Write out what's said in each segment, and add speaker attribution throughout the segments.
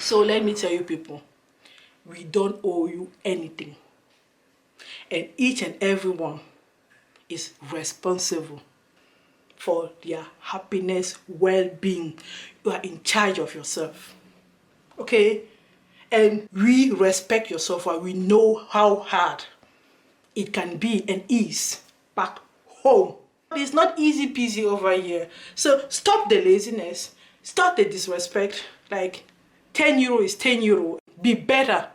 Speaker 1: So let me tell you people, we don't owe you anything. And each and every one is responsible for their happiness, well-being. You are in charge of yourself. Okay? And we respect your software. We know how hard it can be and is back home. It's not easy peasy over here. So stop the laziness. Stop the disrespect. Like 10 euro is 10 euro. Be better.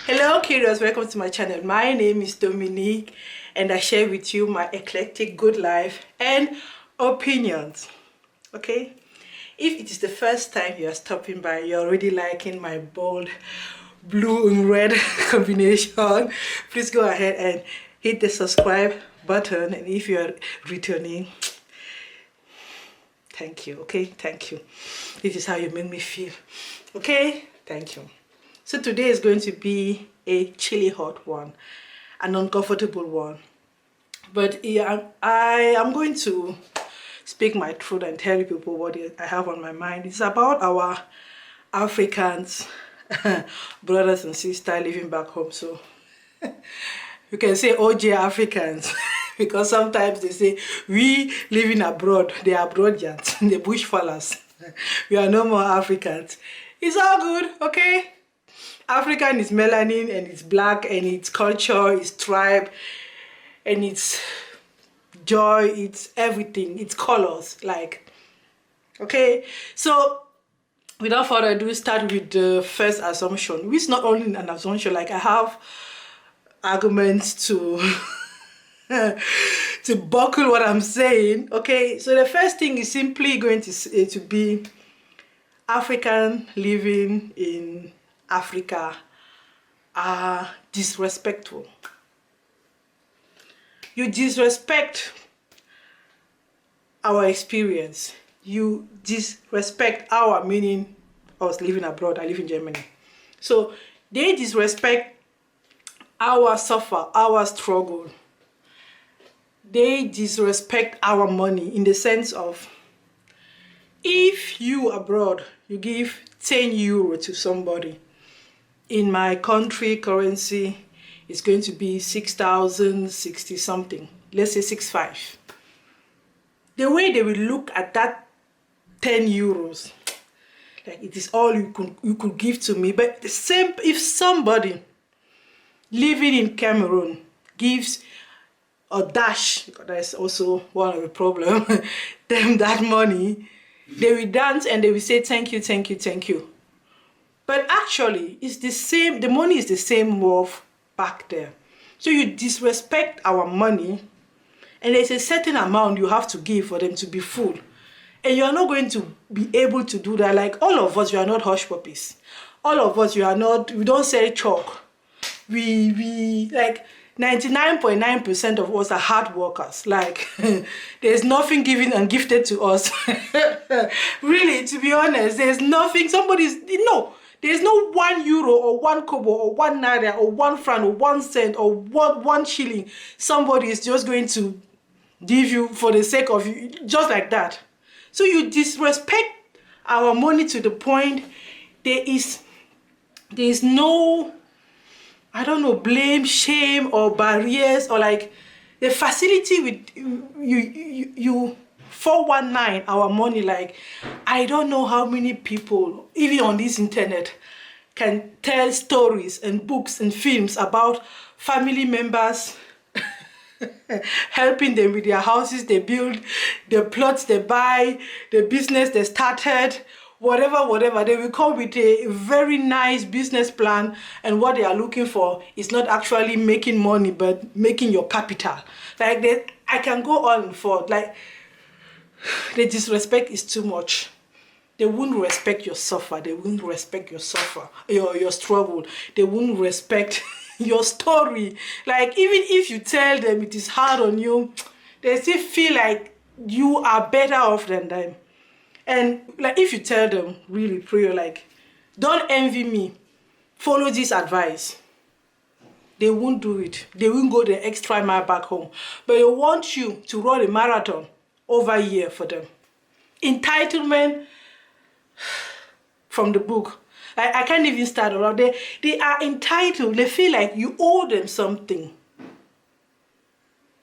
Speaker 1: Hello curious, welcome to my channel. My name is Dominique and I share with you my eclectic good life and opinions. Okay? If it is the first time you are stopping by, you're already liking my bold blue and red combination, please go ahead and hit the subscribe button. And if you're returning, thank you. Okay, thank you. This is how you make me feel. Okay, thank you. So today is going to be a chilly hot one, an uncomfortable one, but yeah, I am going to speak my truth and tell you people what I have on my mind. It's about our Africans brothers and sisters living back home. So you can say OJ Africans because sometimes they say we living abroad, they are abroadians, the bush fellas. We are no more Africans. It's all good, okay? African is melanin and it's black and it's culture, it's tribe and it's joy, it's everything, it's colors, like, okay? So without further ado, start with the first assumption, which is not only an assumption, like I have arguments to to buckle what I'm saying, okay? So the first thing is simply going to be African living in Africa are disrespectful. You disrespect our experience. You disrespect our meaning. I was living abroad, I live in Germany. So they disrespect our suffer, our struggle. They disrespect our money in the sense of, if you abroad, you give 10 euro to somebody, in my country currency, it's going to be 6,060 something. Let's say 65. The way they will look at that 10 euros, like it is all you could give to me. But the same, if somebody living in Cameroon gives a dash, because that's also one of the problem, them that money, they will dance and they will say thank you, thank you, thank you. But actually, it's the same, the money is the same worth back there. So you disrespect our money, and there's a certain amount you have to give for them to be full. And you're not going to be able to do that. Like all of us, you are not hush puppies. All of us, we don't sell chalk. We like 99.9% of us are hard workers. Like there's nothing given and gifted to us. Really, to be honest, there's nothing, there's no 1 euro or 1 kobo or 1 naira or 1 franc or 1 cent or 1 shilling somebody is just going to give you for the sake of you, just like that. So you disrespect our money to the point there is no, I don't know, blame, shame or barriers, or like the facility with you 419 our money. Like I don't know how many people even on this internet can tell stories and books and films about family members helping them with their houses they build, the plots they buy, the business they started, whatever. They will come with a very nice business plan, and what they are looking for is not actually making money but making your capital. Like I can go on for, like, the disrespect is too much. They won't respect your suffer. They won't respect your suffer, your struggle. They won't respect your story. Like even if you tell them it is hard on you, they still feel like you are better off than them. And like if you tell them, really pray, like, don't envy me, follow this advice, they won't do it. They won't go the extra mile back home. But they want you to run a marathon over here for them. entitlement from the book. I can't even start around. They are entitled. They feel like you owe them something.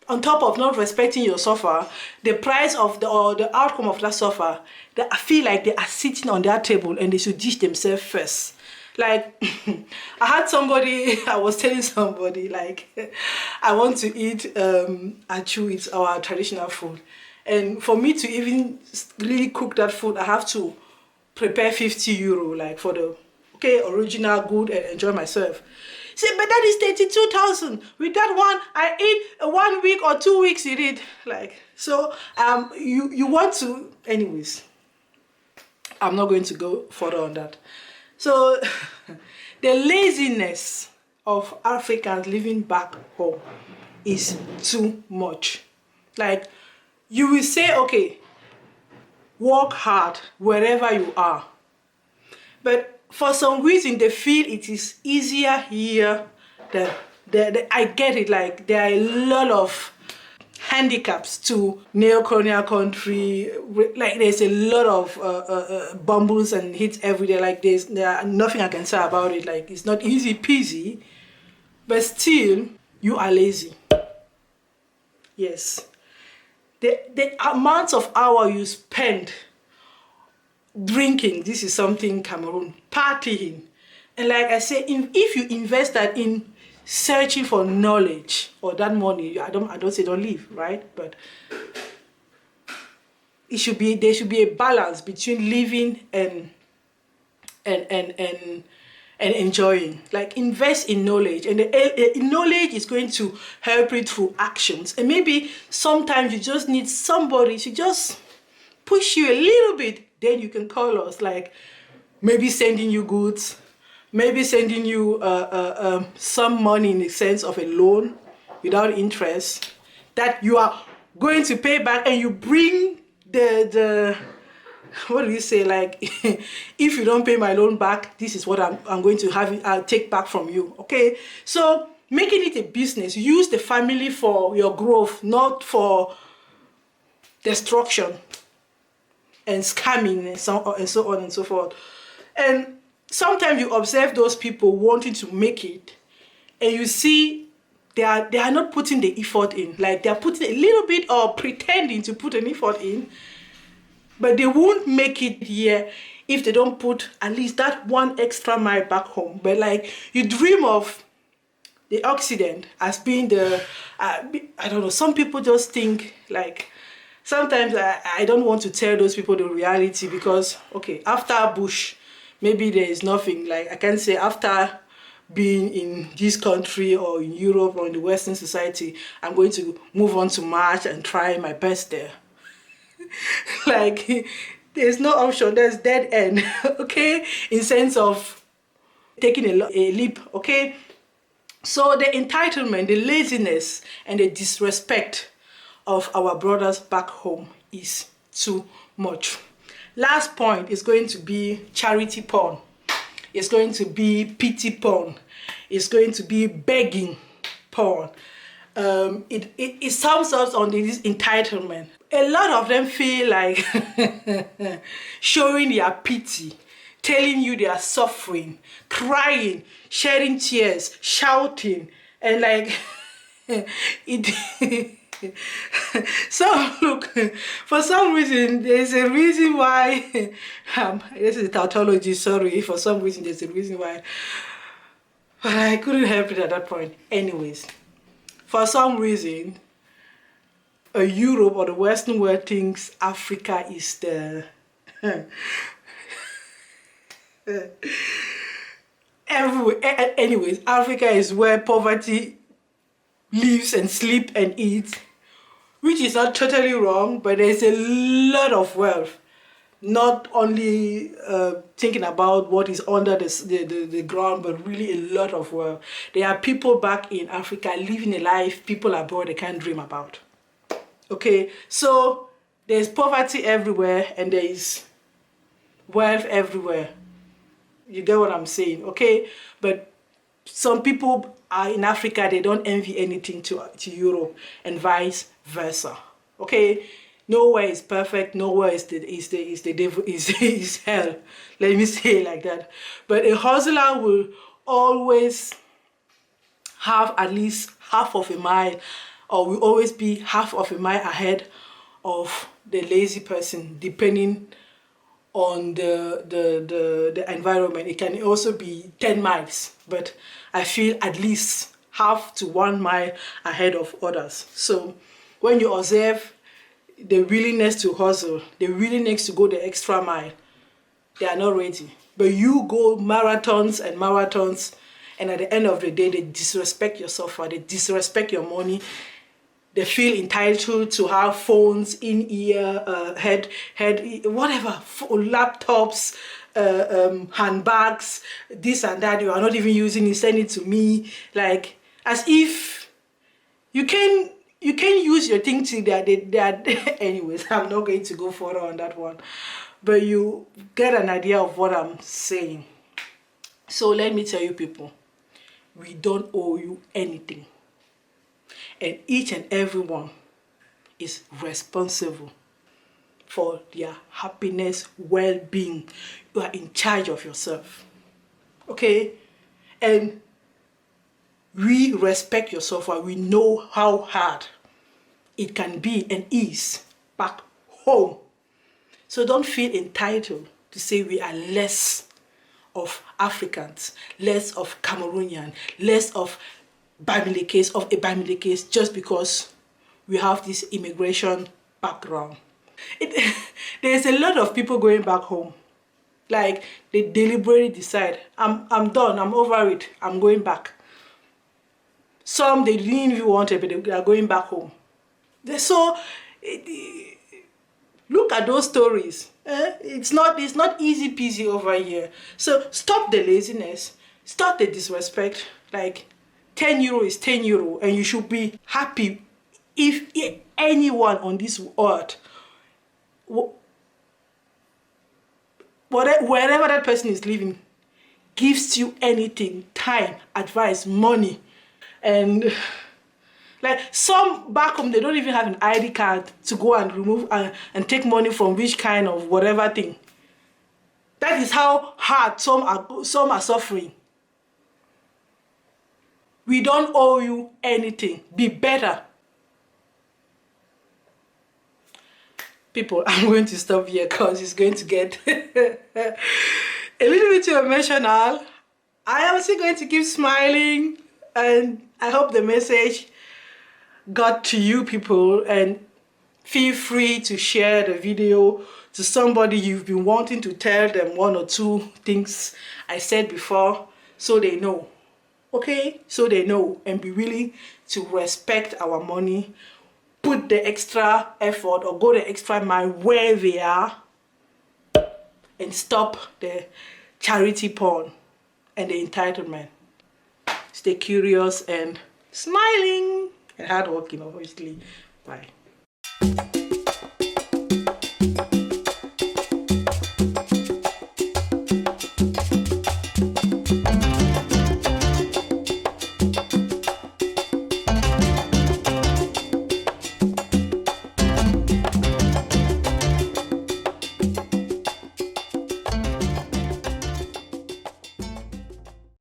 Speaker 1: On top of not respecting your suffer, the price of the outcome of that suffer, they feel like they are sitting on their table and they should dish themselves first. Like, I was telling somebody, like, I want to eat achu, it's our traditional food. And for me to even really cook that food, I have to prepare 50 euro, like, for the, original good and enjoy myself. Say, but that is 32,000. With that one, I eat 1 week or 2 weeks you eat. Like, so, you want to, anyways, I'm not going to go further on that. So, the laziness of Africans living back home is too much. Like, you will say, okay, work hard wherever you are. But for some reason, they feel it is easier here. I get it, like, there are a lot of handicaps to neo-colonial country. Like, there's a lot of bumbles and hits every day. Like, there nothing I can say about it. Like, it's not easy peasy, but still, you are lazy. Yes. The amount of hour you spend drinking, this is something Cameroon, partying, and like I say, if you invest that in searching for knowledge or that money, I don't say don't leave, right? But there should be a balance between living and enjoying. Like, invest in knowledge, and the knowledge is going to help you through actions. And maybe sometimes you just need somebody to just push you a little bit. Then you can call us, like, maybe sending you goods, maybe sending you some money in the sense of a loan without interest that you are going to pay back, and you bring the what do you say, like, if you don't pay my loan back, this is what I'm going to have take back from you. Okay, so making it a business, use the family for your growth, not for destruction and scamming and so on and so forth. And sometimes you observe those people wanting to make it, and you see they are not putting the effort in. Like, they are putting a little bit or pretending to put an effort in, but they won't make it here if they don't put at least that one extra mile back home. But like, you dream of the Occident as being the I don't know, some people just think, like, sometimes I don't want to tell those people the reality, because, okay, after Bush, maybe there is nothing. Like, I can say after being in this country or in Europe or in the Western society, I'm going to move on to Mars and try my best there. Like, there's no option, there's dead end, okay, in sense of taking a leap, okay? So the entitlement, the laziness, and the disrespect of our brothers back home is too much. Last point is going to be charity porn. It's going to be pity porn. It's going to be begging porn. It sums up on this entitlement. A lot of them feel like showing their pity, telling you they are suffering, crying, shedding tears, shouting, and like it. So look, for some reason there's a reason why this is tautology, sorry, for some reason there's a reason why, but I couldn't help it at that point. Anyways, for some reason Europe or the Western world thinks Africa is the anyways, Africa is where poverty lives and sleeps and eats, which is not totally wrong, but there's a lot of wealth. Not only thinking about what is under the ground, but really a lot of wealth. There are people back in Africa living a life people abroad they can't dream about. Okay, so there's poverty everywhere and there is wealth everywhere. You get what I'm saying, okay? But some people are in Africa, they don't envy anything to Europe, and vice versa, okay? Nowhere is perfect. Nowhere is the devil is hell. Let me say it like that. But a hustler will always have at least half of a mile, or will always be half of a mile ahead of the lazy person, depending on the environment. It can also be 10 miles, but I feel at least half to 1 mile ahead of others. So when you observe the willingness to hustle, the willingness to go the extra mile, they are not ready. But you go marathons and marathons, and at the end of the day, they disrespect your software, they disrespect your money. They feel entitled to have phones, in-ear, head, whatever, laptops, handbags, this and that. You are not even using it, send it to me. Like, as if you can use your thing till they are anyways, I'm not going to go further on that one. But you get an idea of what I'm saying. So let me tell you people, we don't owe you anything. And each and every one is responsible for their happiness, well-being. You are in charge of yourself. Okay? And we respect your software. We know how hard it can be and is back home. So don't feel entitled to say we are less of Africans, less of Cameroonian, less of Bamilikes, just because we have this immigration background. There's a lot of people going back home. Like, they deliberately decide, I'm done, I'm over it, I'm going back. Some, they didn't even want it, but they are going back home. So look at those stories. It's not easy peasy over here. So stop the laziness, stop the disrespect. Like, 10 euro is 10 euro, and you should be happy if anyone on this earth, wherever that person is living, gives you anything, time, advice, money. And like, some back home, they don't even have an ID card to go and remove and take money from which kind of whatever thing. That is how hard some are suffering. We don't owe you anything. Be better. People, I'm going to stop here because it's going to get a little bit too emotional. I am still going to keep smiling, and I hope the message got to you people, and feel free to share the video to somebody you've been wanting to tell them 1 or 2 things I said before, so they know. Okay, so they know, and be willing to respect our money, put the extra effort or go the extra mile where they are, and stop the charity porn and the entitlement. Stay curious and smiling and hardworking, obviously. Bye.